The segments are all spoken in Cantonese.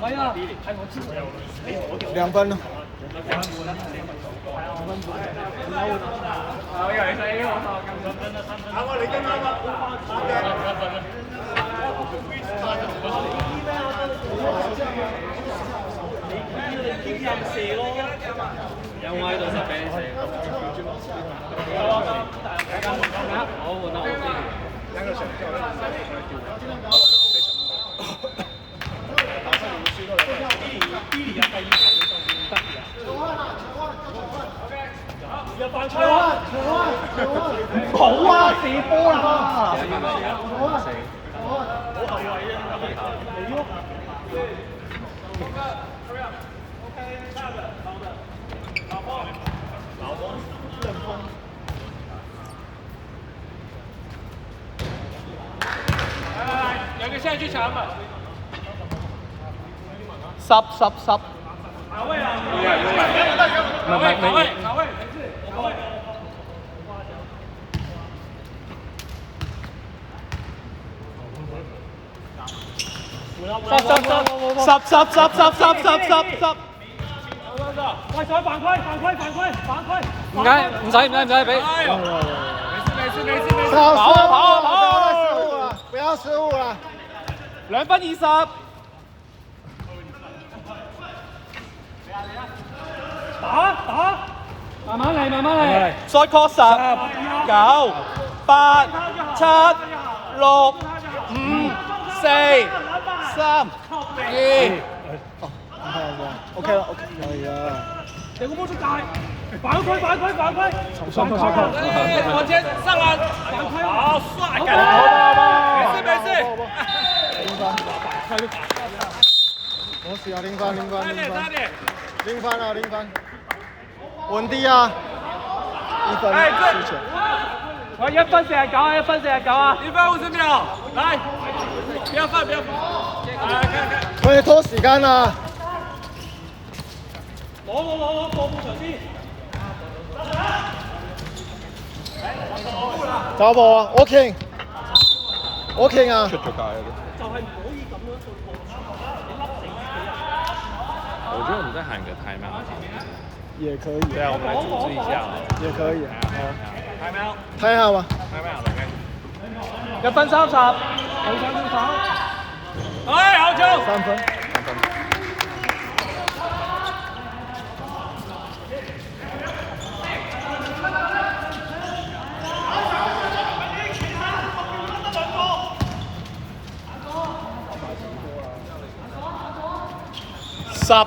係啊，係我知。2分咯。我以為你我啱啊！你跟啱啊！經驗射咯，有我喺度就俾你射。好換啦，兩個上之後咧，有犯錯啊！好啊，射波啦！好後衞啊！你喐。兩個現在去搶吧。10。卡位啊！卡位，10。喂，再犯規！唔使俾。跑！不要失誤了2分20。打，慢慢嚟。再 call 10、9、8、7、6、5、4、3、2。OK 了，可以了。你個波出界，犯規！上我先上籃，犯規！好帥感！沒事。我是啊，0分。差點。0分啊，0分。穩定啊！1分輸錢。我1分49啊，1分49啊。1分50秒，來，不要放。可以拖時間啊！攞過半場先。走波啊！OK 啊！出咗界啊！就係唔可以咁樣對抗，你笠死自己啊！我覺得我們再喊個 time out。也可以。對啊，我們來組織一下。也可以。Time out。睇下吧。 1分30。哎，好球！3分。10。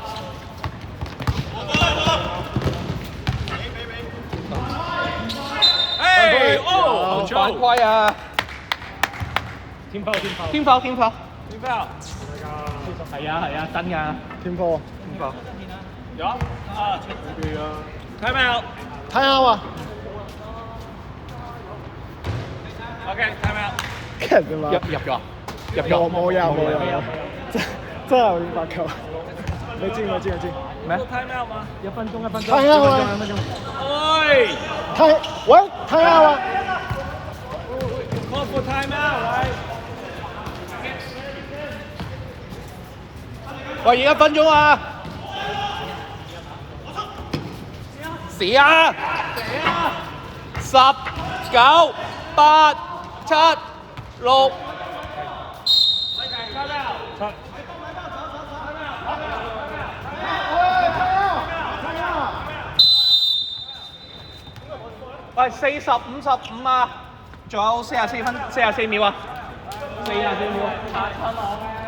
哎，哦，犯規啊！天炮。係啊，真㗎。天波。有啊，Time out。睇下啊！ OK，Time out。入咗。冇有。真係有點發球。你知。咩 ？Time out 嗎1分鐘。睇下啊！喂，睇下啊！ Call for time out，來。喂，而家1分鐘啊！死啊！10、9、8、7、6。喂，40、55啊！仲有44秒啊！44秒。